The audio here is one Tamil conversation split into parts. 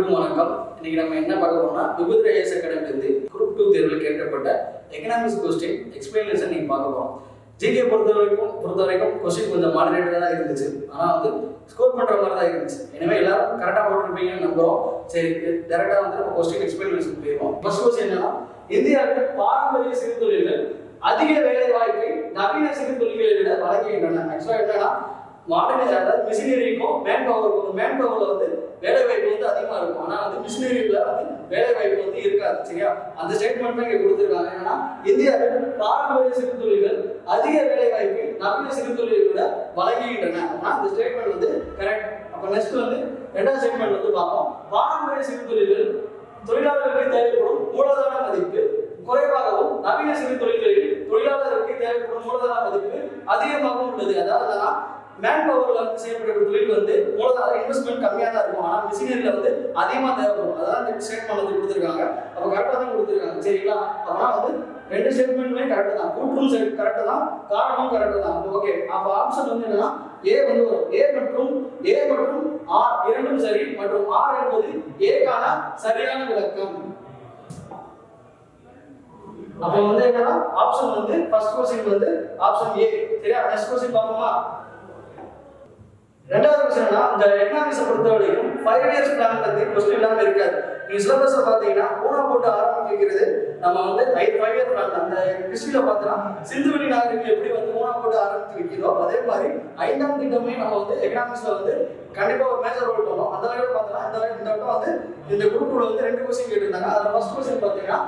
அனைவருக்கும் வணக்கம். இன்னைக்கு நம்ம என்ன பார்க்க போறோம்னா விபுத்ர ஐஏஎஸ் அகாடமிலிருந்து குரூப் 2 தேர்வில் கேட்கப்பட்ட எக்கனாமிக்ஸ் கொஸ்டின் எக்ஸ்பிளனேஷன் நீங்க பார்க்க போறோம். ஜிகே பொறுத்த வரைக்கும் கொஸ்டின் கொஞ்சம் மாடரேட்டடா தான் இருந்துச்சு. ஆனா வந்து ஸ்கோர் பண்ற மாதிரி தான் இருந்துச்சு. எனவே எல்லாரும் கரெக்டா போட்டுருப்பீங்கன்னு நம்புறோம். சரி, டைரக்டா வந்து நம்ம கொஸ்டின் எக்ஸ்பிளனேஷன் போயிடுவோம். ஃபர்ஸ்ட் கொஸ்டின் என்னன்னா, இந்தியாவில் பாரம்பரிய சிறு தொழில்கள் அதிக வேலை வாய்ப்பை நவீன சிறு தொழில்களை விட வழங்குகின்றன. ஆக்சுவலா என்னன்னா, மாடர்ன் அதாவது மிஷினரிக்கும் மேன் பவர்ல வந்து வேலை வாய்ப்பு வந்து அதிகமா இருக்கும். ஆனா வந்து மிஷினரியில வந்து வேலை வாய்ப்பு வந்து இருக்காது. சரியா? அந்த ஸ்டேட்மெண்ட் தான் இங்க கொடுத்திருக்காங்க. என்னன்னா, இந்தியாவில் பாரம்பரிய சிறு தொழில்கள் அதிக வேலை வாய்ப்பை நவீன சிறு தொழில்களை விட வழங்குகின்றன. ஆனா அந்த ஸ்டேட்மெண்ட் வந்து கரெக்ட். அப்ப நெக்ஸ்ட் வந்து ரெண்டாவது ஸ்டேட்மெண்ட் வந்து பார்ப்போம். பாரம்பரிய சிறு தொழில்கள் தொழிலாளர்களுக்கு தேவைப்படும் மூலதன மதிப்பு குறைவாகவும், நவீன சிறு தொழில்களில் தொழிலாளர்களுக்கு தேவைப்படும் மூலதன மதிப்பு அதிகமாகவும் உள்ளது. அதாவது மேன் பவர்ல வந்து செய்யப்பட்ட தொழில் வந்து மூலதன இன்வெஸ்ட்மெண்ட் கம்மியாக தான் இருக்கும். ஆனால் மிஷினரியில வந்து அதிகமாக தேவைப்படும். அதான் இந்த ஸ்டேட்மெண்ட் வந்து கொடுத்துருக்காங்க. அப்போ கரெக்டாக தான் கொடுத்துருக்காங்க. சரிங்களா? அதனால வந்து ரெண்டு ஸ்டேட்மெண்ட்டுமே கரெக்டாக தான். கூற்றும் கரெக்டாக தான், காரணமும் கரெக்டாக தான். ஓகே, அப்போ ஆப்ஷன் வந்து என்னன்னா ஏ வந்து ஏ மற்றும் ஆர் இரண்டும் சரி மற்றும் ஆர் என்பது ஏக்கான சரியான விளக்கம். அப்ப வந்து என்னன்னா ஆப்ஷன் வந்து ஃபர்ஸ்ட் क्वेश्चन வந்து ஆப்ஷன் ஏ. சரியா? நெக்ஸ்ட் क्वेश्चन பாப்போமா? ரெண்டாவது क्वेश्चनனா, இந்த எகனாமிக்ஸ் பொறுத்த வரைக்கும் 5 இயர்ஸ் பிளான் பத்தி क्वेश्चन இல்லாம இருக்காது. நீங்க சிலபஸ் பாத்தீங்கன்னா ஊனா போட்டு ஆரம்பிக்கிறது நம்ம வந்து 5 இயர் பிளான். அந்த ஹிஸ்டரியில பார்த்தா சிந்துவெளி நாகரிகம் எப்படி வந்து ஊனா போட்டு ஆரம்பிச்சு வைக்கிறதோ அதே மாதிரி 5ஆம் திட்டமே நம்ம வந்து எகனாமிக்ஸ்ல வந்து கண்டிப்பா ஒரு மேஜர் ரோல் பண்ணுவோம். அந்த அளவுக்கு பார்த்தா இந்த வட்டம் வந்து இந்த குரூப்ல வந்து 2 क्वेश्चन கேட்டிருந்தாங்க. அதுல ஃபர்ஸ்ட் क्वेश्चन பாத்தீங்கன்னா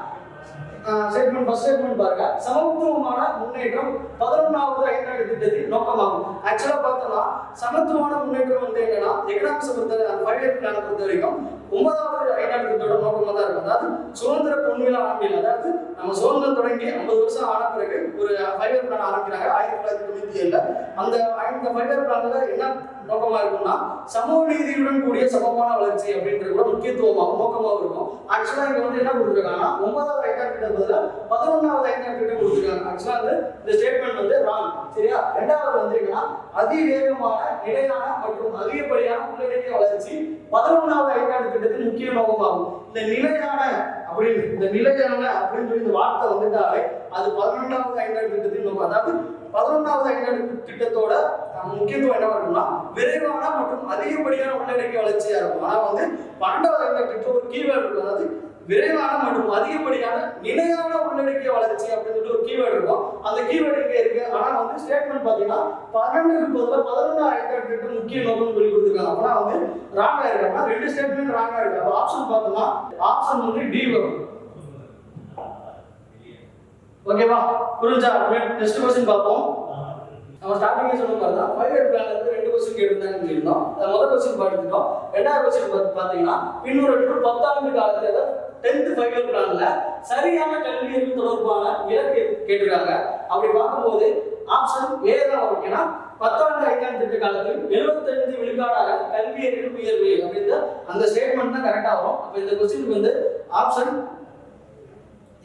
ஃபர்ஸ்ட் ஸ்டேட்மெண்ட் பாருங்க. சமத்துவமான முன்னேற்றம் 11வது ஐந்தாண்டு திட்டத்தின் நோக்கமாகும். ஆக்சுவலா பார்த்தோம்னா சமத்துவமான முன்னேற்றம் வந்து என்னன்னா எகனாமிக்ஸ் பொறுத்த 5 இயர் பிளான் பொறுத்த வரைக்கும் 9வது ஐந்தாண்டு திட்டத்தோட நோக்கமா தான் இருக்கும். அதாவது சுதந்திர பொன்விழா ஆண்டில், அதாவது நம்ம சுதந்திரம் தொடங்கி 50 வருஷம் ஆன பிறகு ஒரு 5 இயர் பிளான் ஆரம்பிக்கிறாங்க 1997. அந்த 5 இயர் பிளான்ல என்ன நோக்கமா இருக்கும்னா சமூக நீதியுடன் கூடிய சமமான வளர்ச்சி அப்படின்றது கூட முக்கியத்துவமாகவும் நோக்கமாகவும் இருக்கும். ஆக்சுவலா இங்க வந்து என்ன கொடுத்துருக்காங்கன்னா 9வது ஐந்தாண்டு திட்டம் பதிலா 11வது ஐந்தாண்டு திட்டம் கொடுத்துருக்காங்க. ஆக்சுவலா வந்து இந்த ஸ்டேட்மெண்ட் வந்து ராங். சரியா? ரெண்டாவது வந்து என்னன்னா அதிவேகமான நிலையான மற்றும் அதிகப்படியான உள்ளடக்கிய வளர்ச்சி 11வது ஐந்தாண்டு திட்டத்தின் முக்கிய நோக்கமாகும். இந்த நிலையான அப்படின்னு சொல்லி இந்த வார்த்தை வந்துட்டாலே அது 12வது ஐந்தாண்டு திட்டத்தின் நோக்கம். அதாவது 11வது ஐந்தாண்டு திட்டத்தோட முக்கியத்துவம் என்ன இருக்கும்னா விரைவான மற்றும் அதிகப்படியான உள்ளடக்கிய வளர்ச்சியா இருக்கும். ஆனா வந்து 12வது ஐந்தாண்டு திட்டம் ஒரு கீவேர்டு இருக்கும். அதாவது விரைவான மற்றும் அதிகப்படியான நிலையான உள்ளடக்கிய வளர்ச்சி அப்படின்னு சொல்லி ஒரு கீவேர்டு இருக்கும். அந்த கீவேர்டு இங்க இருக்கு. ஆனா வந்து ஸ்டேட்மெண்ட் பாத்தீங்கன்னா 12க்கு பதிலா 11வது ஐந்தாண்டு திட்டம் முக்கிய நோக்கம் சொல்லி கொடுத்துருக்காங்க. அப்பனா வந்து ராங்கா இருக்காங்க. ரெண்டு ஸ்டேட்மெண்ட் ராங்கா இருக்கு. அப்ப ஆப்ஷன் பார்த்தோம்னா ஆப்ஷன் வந்து டி வரும். ஓகேவா? புரிஞ்சா? நெக்ஸ்ட் क्वेश्चन பாப்போம். நம்ம ஸ்டார்டிங்ல சொன்ன மாதிரி தான் 5 இயர் பிளான்ல இருந்து 2 क्वेश्चन கேட்டிருந்தாங்கன்னு சொல்லிருந்தோம். முதல் क्वेश्चन பார்த்துட்டோம். ரெண்டாவது क्वेश्चन பாத்தீங்கன்னா பின்வருவற்றில் 10 ஆண்டு காலத்துல 10th 5 இயர் பிளான்ல சரியான கல்வியறிவு தொடர்பான இலக்கு கேட்டிருக்காங்க. அப்படி பார்க்கும்போது ஆப்ஷன் ஏ தான் வரும். ஏன்னா 10ஆண்டு ஐந்தாண்டு திட்ட காலத்தில் 75 விழுக்காடாக கல்வியறிவு உயர்வு அப்படின்ற அந்த ஸ்டேட்மெண்ட் தான் கரெக்டா வரும். அப்ப இந்த क्वेश्चन வந்து ஆப்ஷன்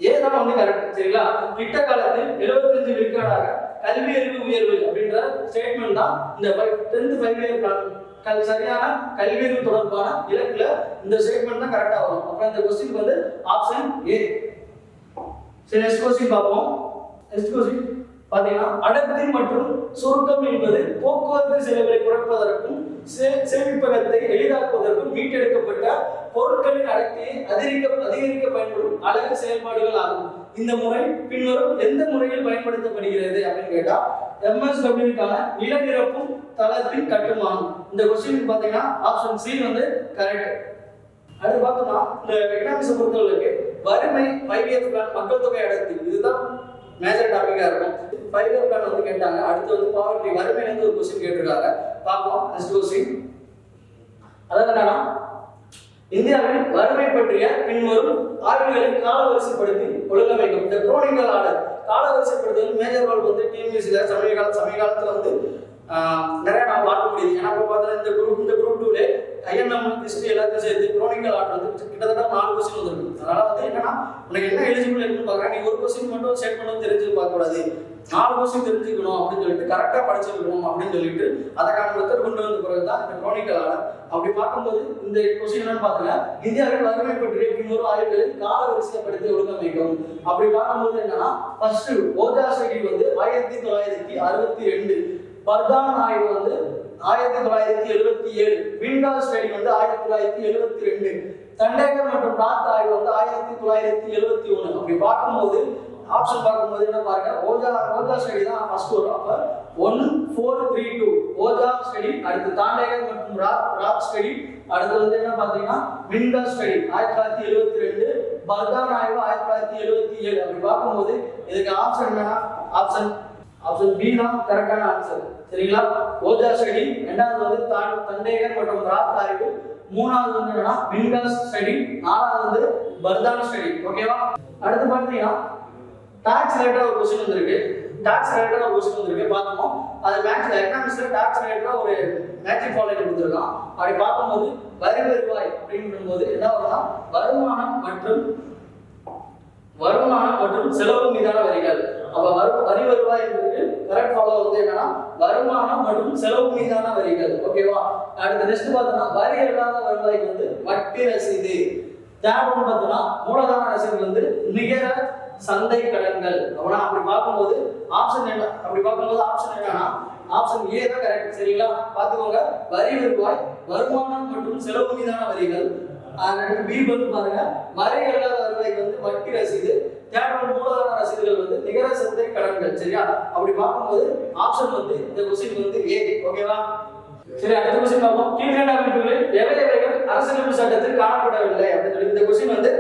ஏ தான் வந்து கரெக்ட். சரிங்களா? திட்ட காலத்தில் 75 விழுக்காடாக கல்வி அறிவு உயர்வு அப்படின்ற ஸ்டேட்மெண்ட் தான் இந்த 10th 5 இயர் பிளான் சரியான கல்வி அறிவு தொடர்பான இலக்குல இந்த ஸ்டேட்மெண்ட் தான் கரெக்டா வரும். அப்ப இந்த क्वेश्चन வந்து ஆப்ஷன் ஏ. சரி, நெக்ஸ்ட் क्वेश्चन பாப்போம். நெக்ஸ்ட் क्वेश्चन பாத்தீங்கன்னா அடர்த்தி மற்றும் சுருக்கம் என்பது போக்குவரத்து செலவுகளை குறைப்பதற்கும் சேமிப்பகத்தை எளிதாக்குவதற்கும் மீட்டெடுக்கப்பட்ட பொருட்களின் அடர்த்தியை அதிகரிக்க பயன்படும் அழகு செயல்பாடுகள் ஆகும். இந்த முறை பின்வரும் எந்த முறையில் பயன்படுத்தப்படுகிறது அப்படின்னு கேட்டா MSWக்கான நிலநிரப்பும் தளத்தின் கட்டுமானம். இந்த क्वेश्चन பாத்தீங்கன்னா ஆப்ஷன் சி வந்து கரெக்ட். அடுத்து பார்த்தோம்னா இந்த எகனாமிக்ஸ் பொறுத்தவரைக்கு வறுமை 5 இயர் பிளான் மக்கள் தொகை அடர்த்தி இதுதான் மேஜர் டாபிக்கா இருக்கும். 5 இயர் பிளான் வந்து கேட்டாங்க. அடுத்து வந்து பாவர்ட்டி வறுமையில இருந்து ஒரு क्वेश्चन கேட்டிருக்காங்க. பாப்போம் நெக்ஸ்ட் क्वेश्चन. அதாவது என்னன்னா இந்தியாவில் வறுமை பற்றிய பின்வரும் ஆய்வுகளை காலவரிசைப்படுத்தி ஒழுங்கமைக்கும். இந்த குரோனிக்கல் ஆர்டர் காலவரிசைப்படுத்துவது மேஜர் ரோல் வந்து டிஎன்பிஎஸ்சில சமீப காலத்துல வந்து நிறைய நம்ம பார்க்க முடியுது. ஏன்னா இப்போ பார்த்தா இந்த குரூப் 2ல ஐஎன்எம் ஹிஸ்டரி எல்லாத்தையும் சேர்த்து குரோனிக்கல் ஆர்டர் வந்து கிட்டத்தட்ட 4 கொஸ்டின் வந்துருக்கு. அதனால வந்து என்னன்னா உனக்கு என்ன எலிஜிபிள் இருக்குன்னு பார்க்குறேன். நீ ஒரு கொஸ்டின் மட்டும் செட் பண்ணணும் தெரிஞ்சு பார்க்கக்கூடாது, 4 கொஸ்டின் தெரிஞ்சுக்கணும் அப்படின்னு சொல்லிட்டு கரெக்டாக படிச்சிருக்கணும் அப்படின்னு சொல்லிட்டு அதற்கான மெத்தட் கொண்டு வந்த பிறகு தான் இந்த குரோனிக்கல் ஆர்டர். அப்படி பார்க்கும்போது இந்த கொஸ்டின் என்னன்னு பார்த்துங்க, இந்தியாவில் வறுமை பற்றி பின்வரும் ஆய்வுகளில் கால வரிசைப்படுத்தி ஒழுங்கமைக்கும். அப்படி பார்க்கும்போது என்னன்னா ஃபர்ஸ்ட் ஓஜா ஸ்டடி வந்து 1962, பர்தான் ஆய்வு வந்து 1977, விண்டா ஸ்டடி வந்து 1972, தண்டேகர் மற்றும் ராத் ஆய்வு வந்து 1971. அப்படி பார்க்கும்போது ஆப்ஷன் பார்க்கும்போது என்ன பாருங்க, ஓஜா ஸ்டடி தான் ஃபர்ஸ்ட் வரும். அப்ப 1, 4, 3, 2 ஓஜா ஸ்டடி, அடுத்து தாண்டேகர் மற்றும் ராத் ஸ்டடி, அடுத்து வந்து என்ன பாத்தீங்கன்னா விண்டா ஸ்டடி 1972, பர்தான் ஆய்வு 1977. அப்படி பார்க்கும்போது இதுக்கு ஆப்ஷன் என்னன்னா ஆப்ஷன் பி தான் கரெக்டான ஆன்சர். சரிங்களா? ஓஜா ஸ்டடி, ரெண்டாவது வந்து தண்டேகர் மற்றும் ராத் ஆய்வு, மூணாவது வந்து என்னன்னா விண்டா ஸ்டடி, நாலாவது வந்து பர்தான் ஸ்டடி. ஓகேவா? அடுத்து பார்த்தீங்கன்னா டாக்ஸ் ரிலேட்டட் ஒரு क्वेश्चन வந்திருக்கு. பார்த்தோம். அது மேக்ஸ் எக்கனாமிக்ஸ்ல டாக்ஸ் ரிலேட்டட் ஒரு மேட்ரிக் ஃபார்முலா கொடுத்திருக்கான். அப்படி பார்க்கும்போது வரி வருவாய் அப்படிங்கும்போது என்ன வரும்னா வருமானம் மற்றும் செலவு மீதான வரிகள். அப்ப வரி வருவாய் என்பது கரெக்ட் ஃபாலோ வந்து என்னன்னா வருமானம் மற்றும் செலவு மீதான வரிகள். ஓகேவா? அடுத்து நெக்ஸ்ட் பார்த்தோம்னா வரி இல்லாத வருவாய்க்கு வந்து வட்டி ரசீது. தேர்ட் ஒன் பார்த்தோம்னா மூலதன ரசீது வந்து நிகர சந்தை கடன்கள். அப்படி பார்க்கும்போது ஆப்ஷன் என்னன்னா ஆப்ஷன் ஏ தான் கரெக்ட். சரிங்களா? பாத்துக்கோங்க, வரி வருவாய், வருமானம் மற்றும் செலவு மீதான வரிகள். பி வந்து பாருங்க வரி இல்லாத வருவாய்க்கு வந்து வட்டி ரசீது, தேர்ட் மூலதன ரசீதுகள் வந்து நிகர சந்தை கடன்கள். சரியா? அப்படி பார்க்கும்போது ஆப்ஷன் வந்து இந்த क्वेश्चन வந்து ஏ. ஓகேவா? சரி, அடுத்த क्वेश्चन பார்ப்போம். கீழ்கண்ட அமைப்புகளில் எவைகள் அரசியலமைப்பு சட்டத்தில் காணப்படவில்லை அப்படின்னு சொல்லி இந்த क्वेश्चन வந்து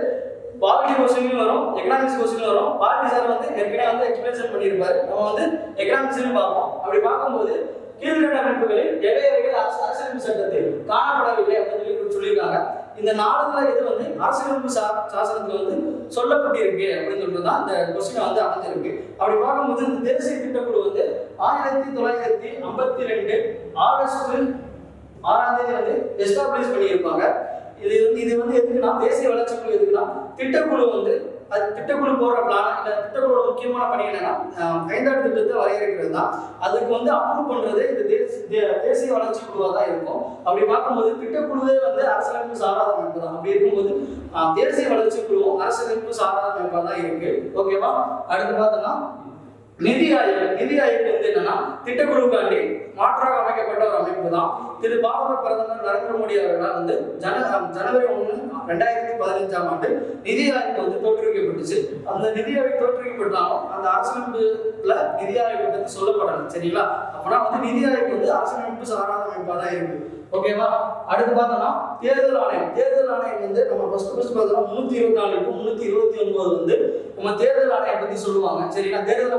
பாலிட்டி क्वेश्चन வரும், எக்கனாமிக்ஸ் क्वेश्चन வரும். பாலிட்டி சார் வந்து ஏற்கனவே வந்து எக்ஸ்பிளேஷன் பண்ணியிருப்பாரு. நம்ம வந்து எக்கனாமிக்ஸ்லயும் பார்ப்போம். அப்படி பார்க்கும்போது கீழ்கண்ட அமைப்புகளில் எவைகள் அரசியலமைப்பு சட்டத்தில் காணப்படவில்லை அப்படின்னு சொல்லியிருக்காங்க. இந்த நாடுல இது வந்து அரசியலமைப்பு சாசனத்துல வந்து சொல்லப்பட்டிருக்கு அப்படின்னு சொல்லிட்டு தான் இந்த क्वेश्चन வந்து அமைஞ்சிருக்கு. அப்படி பார்க்கும்போது இந்த தேசிய திட்டக்குழு வந்து 1952 ஆகஸ்ட் 6ஆம் தேதி வந்து எஸ்டாப்ளிஷ் பண்ணியிருப்பாங்க. இது வந்து எதுக்குன்னா தேசிய வளர்ச்சி குழு எதுக்குன்னா திட்டக்குழு வந்து திட்டக்குழு போடுற பிளான், இந்த திட்டக்குழோட முக்கியமான பணி என்னன்னா 5ஆம் திட்டத்தை வரையறுக்கிறது தான். அதுக்கு வந்து அப்ரூவ் பண்றது இந்த தேசிய வளர்ச்சி குழுவா தான் இருக்கும். அப்படி பார்க்கும்போது திட்டக்குழுவே வந்து அரசியலமைப்பு சாராத அமைப்பு தான். அப்படி இருக்கும்போது தேசிய வளர்ச்சி குழுவும் அரசியலமைப்பு சாராத அமைப்பா தான் இருக்கு. ஓகேவா? அடுத்து பார்த்தோம்னா நிதி ஆயோக் வந்து என்னன்னா திட்டக்குழுக்காண்டி மாற்றாக அமைக்கப்பட்ட ஒரு அமைப்பு தான். திரு பாரத பிரதமர் நரேந்திர மோடி அவர்களால் வந்து ஜனவரி 1, 2015ஆம் ஆண்டு நிதி ஆயோக் வந்து தோற்றுவிக்கப்பட்டுச்சு. அந்த நிதி ஆயோக் தோற்றுவிக்கப்பட்டாலும் அந்த அரசியலமைப்புல நிதி ஆயோக் பற்றி சொல்லப்படணும். சரிங்களா? அப்பனா வந்து நிதி ஆயோக் வந்து அரசியலமைப்பு சாராத அமைப்பா தான் இருக்கு. ஓகேவா? அடுத்து பார்த்தோம்னா தேர்தல் ஆணையம் வந்து நம்ம ஃபர்ஸ்ட் பார்த்தோம்னா 324 to 329 வந்து நம்ம தேர்தல் ஆணையம் பத்தி சொல்லுவாங்க. சரிங்களா? தேர்தலை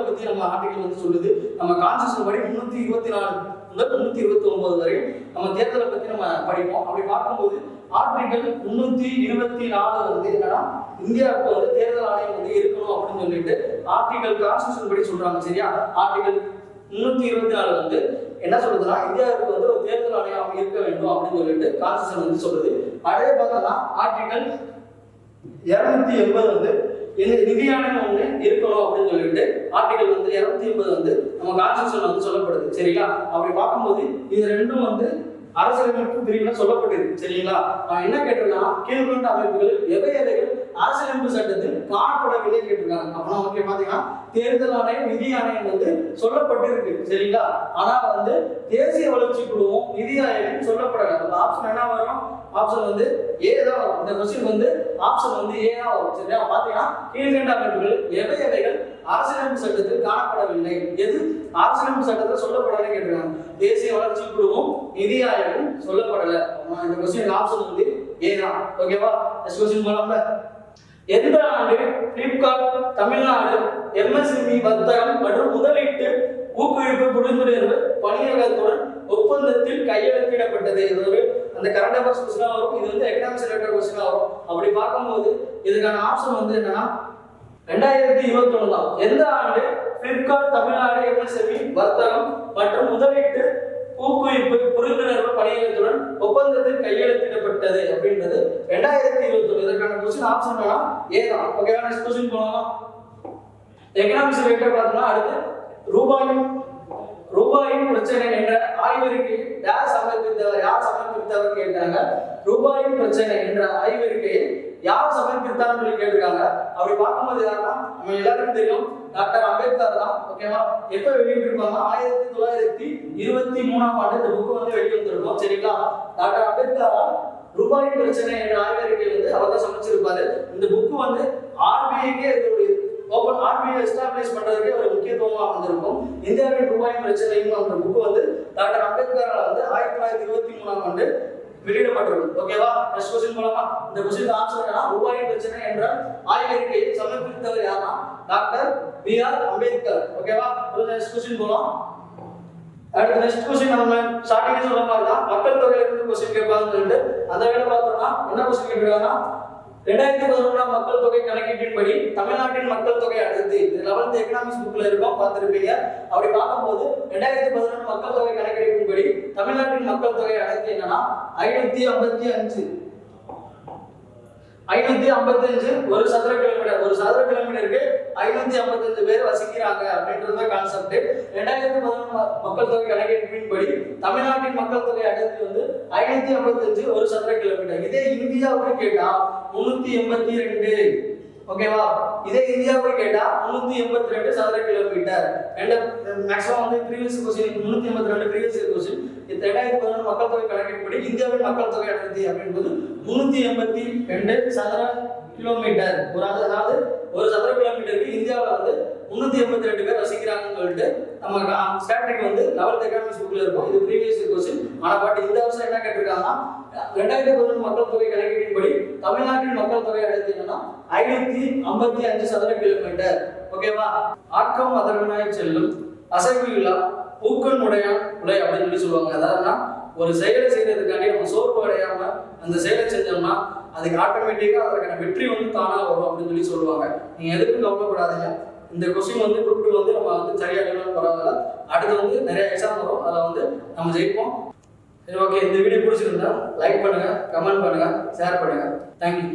பத்தி நம்ம ஆர்டிகல் வந்து சொல்லுது. நம்ம கான்ஸ்டிடியூஷன் படி 324 முதல் 329 வரை நம்ம தேர்தலை பத்தி நம்ம படிப்போம். அப்படி பார்க்கும்போது ஆர்டிகல் 324 வந்து என்னன்னா இந்தியாவுக்கு வந்து தேர்தல் ஆணையம் வந்து இருக்கணும் அப்படின்னு சொல்லிட்டு ஆர்டிகல் கான்ஸ்டிடியூஷன் படி சொல்றாங்க. சரியா? ஆர்டிகல் 324 வந்து என்ன சொல்றதுன்னா இந்தியாவுக்கு வந்து ஒரு தேர்தல் ஆணையம் இருக்க வேண்டும் அப்படின்னு சொல்லிட்டு கான்ஸ்டிடியூஷன் வந்து சொல்லுது. அதே பார்த்தோம்னா ஆர்டிகல் 280 வந்து நிதி ஆணையம் ஒன்று இருக்கணும் அப்படின்னு சொல்லிட்டு ஆர்டிகல் வந்து 280 வந்து நம்ம கான்ஸ்டிடியூஷன் வந்து சொல்லப்படுது. சரிங்களா? அப்படி பார்க்கும்போது இது ரெண்டும் வந்து அரசியலமைப்பு பிரிவுல சொல்லப்பட்டிருக்கு. சரிங்களா? நான் என்ன கேட்டிருக்கேன்னா கீழ்கண்ட அமைப்புகள் எவைகள் அரசியலமைப்பு சட்டத்தில் காணப்படவில்லை கேட்டிருக்காங்க. அப்படின்னா ஓகே பாத்தீங்கன்னா தேர்தல் ஆணையம் நிதி ஆணையம் வந்து சொல்லப்பட்டிருக்கு. சரிங்களா? ஆனா வந்து தேசிய வளர்ச்சி குழுவும் நிதி ஆணையம் சொல்லப்படல. அந்த ஆப்ஷன் என்ன வரும்? ஆப்ஷன் வந்து ஏ தான் வரும். இந்த क्वेश्चन வந்து ஆப்ஷன் வந்து ஏ தான் வரும். சரியா? பாத்தீங்கன்னா கீழ்கண்ட அமைப்புகள் எவைகள் அரசியலமைப்பு சட்டத்தில் காணப்படவில்லை, எது அரசியலமைப்பு சட்டத்தில் சொல்லப்படலை கேட்டிருக்காங்க. தேசிய வளர்ச்சி குழுவும் நிதி ஆயோகம் சொல்லப்படல. இந்த क्वेश्चन ஆப்ஷன் வந்து ஏ தான். ஓகேவா? நெக்ஸ்ட் क्वेश्चन போலாம்ல. எந்த ஆண்டு பிளிப்கார்ட் தமிழ்நாடு எம்எஸ்எம்இ வர்த்தகம் மற்றும் முதலீட்டு ஊக்குவிப்பு புரிந்துணர்வு பணியகத்துடன் ஒப்பந்தத்தில் கையெழுத்திடப்பட்டது? இது ஒரு அந்த கரண்ட் அஃபேர்ஸ் क्वेश्चन வரும். இது வந்து எக்கனாமிக்ஸ் ரிலேட்டட் क्वेश्चन வரும். அப்படி பார்க்கும்போது இதுக்கான ஆப்ஷன் வந்து என்னன்னா 2021 தான். எந்த ஆண்டு பிளிப்கார்ட் தமிழ்நாடு எம்எஸ்எம்இ வர்த்தகம் மற்றும் முதலீட்டு ஊக்குவிப்பு புரிந்துணர்வு பணியகத்துடன் ஒப்பந்தத்தில் கையெழுத்திடப்பட்டது அப்படின்றது 2021. இதற்கான கொஸ்டின் ஆப்ஷன் வேணாம் ஏதான். ஓகேவா, நெக்ஸ்ட் கொஸ்டின் போகலாம். எக்கனாமிக்ஸ் ரிலேட்டட் பார்த்தோம்னா அடுத்து ரூபாயின் பிரச்சனை என்ற ஆய்வறிக்கையை யார் சமர்ப்பித்தவர் கேட்டாங்க. ரூபாயின் பிரச்சனை என்ற ஆய்வறிக்கையை யார் சமர்ப்பித்தான்னு சொல்லி கேட்டிருக்காங்க. அப்படி பார்க்கும்போது யாருன்னா நம்ம எல்லாருக்கும் தெரியும் டாக்டர் அம்பேத்கர் தான். ஓகேவா, எப்ப வெளியிட்டிருப்பாங்க 1923ஆம் ஆண்டு இந்த புக்கு வந்து வெளிவந்திருக்கும். சரிங்களா, டாக்டர் அம்பேத்கர் ரூபாயின் பிரச்சனை என்ற ஆய்வறிக்கை வந்து அவர் தான் சமைச்சிருப்பாரு. இந்த புக்கு வந்து ஆர்பிஐக்கே ஆர்பிஐ எஸ்டாப்ளிஷ் பண்றதுக்கு ஒரு முக்கியத்துவமா வந்திருக்கும். இந்தியாவின் ரூபாயின் பிரச்சனையும் அந்த புக்கு வந்து டாக்டர் அம்பேத்கரால் வந்து 1923ஆம் ஆண்டு வெளியிடப்பட்டிருக்கும். ஓகேவா, நெக்ஸ்ட் क्वेश्चन போலாமா. இந்த क्वेश्चन ஆன்சர் என்னன்னா ரூபாயின் பிரச்சனை என்ற ஆய்வறிக்கையை சமர்ப்பித்தவர் யாரா? Doctor B.R. அம்பேத்கர். ஓகேவா, நெக்ஸ்ட் क्वेश्चन போலாம். அடுத்த நெக்ஸ்ட் क्वेश्चन நம்ம ஸ்டார்டிங்ல சொன்ன மாதிரி தான் மக்கள் தொகையில இருந்து क्वेश्चन கேட்பாங்கன்னு சொல்லிட்டு அந்த வேளை பார்த்தோம்னா என்ன क्वेश्चन கேட்டிருக்காங்கன்னா 2011 மக்கள் தொகை கணக்கீட்டின்படி தமிழ்நாட்டின் மக்கள் தொகை அடுத்து 11th எக்கனாமிக்ஸ் புக்ல இருக்கும், பார்த்திருப்பீங்க. அப்படி பார்க்கும்போது 2011 மக்கள் தொகை கணக்கெடுப்பின்படி தமிழ்நாட்டின் மக்கள் தொகை அடுத்து என்னன்னா 555 ஒரு சதுர கிலோமீட்டர். ஒரு சதுர கிலோமீட்டருக்கு 555 பேர் வசிக்கிறாங்க அப்படின்றது கான்செப்ட். 2011 மக்கள் தொகை கணக்கெடுப்பின்படி தமிழ்நாட்டின் மக்கள் தொகை அடர்த்தி வந்து 555 ஒரு சதுர கிலோமீட்டர். இதே இந்தியாவுக்கு கேட்டா 382. ஓகேவா, இதே இந்தியாவுக்கு கேட்டா 382 சதுர கிலோமீட்டர். மேக்ஸிமம் வந்து ப்ரீவியஸ் क्वेश्चन 382 ப்ரீவியஸ் क्वेश्चन. 2011 மக்கள் தொகை கணக்கெடுப்பின்படி இந்தியாவின் மக்கள் தொகை அடர்த்தி அப்படின்றது 382 சதுர கிலோமீட்டர். அதாவது ஒரு சதுர கிலோமீட்டருக்கு இந்தியாவில் வந்து 382 பேர் வசிக்கிறாங்கன்னு சொல்லிட்டு நம்ம ஸ்டாட்டிக் வந்து 11th எக்கனாமிக்ஸ் புக்ல இருக்கும். இது ப்ரீவியஸ் क्वेश्चन. ஆனா பட் இந்த வருஷம் என்ன கேட்டிருக்காங்கன்னா 2011 மக்கள் தொகை கணக்கீட்டின்படி தமிழ்நாட்டின் மக்கள் தொகை அடர்த்தி என்னன்னா 555 சதுர கிலோமீட்டர். ஓகேவா, ஆக்கம் அதனாய் செல்லும் அசைவு இல்லா ஊக்கன் உடை அப்படின்னு சொல்லி சொல்லுவாங்க. அதாவது ஒரு செயலை செய்யறதுக்காண்டி நம்ம சோர்வு அடையாம அந்த செயலை செஞ்சோம்னா அதுக்கு ஆட்டோமேட்டிக்கா அதற்கான வெற்றி வந்து தானா வரும் அப்படின்னு சொல்லி சொல்லுவாங்க. நீங்க எதுக்கும் கவலைப்படாதீங்க. இந்த கொஸ்டின் வந்து குரூப் 2 வந்து நம்ம வந்து சரியா எழுதணும் பரவாயில்ல. அடுத்து வந்து நிறைய எக்ஸாம் வரும், அதில் வந்து நம்ம ஜெயிப்போம். சரி, ஓகே. இந்த வீடியோ பிடிச்சிருந்தா லைக் பண்ணுங்க, கமெண்ட் பண்ணுங்க, ஷேர் பண்ணுங்க. தேங்க்யூ.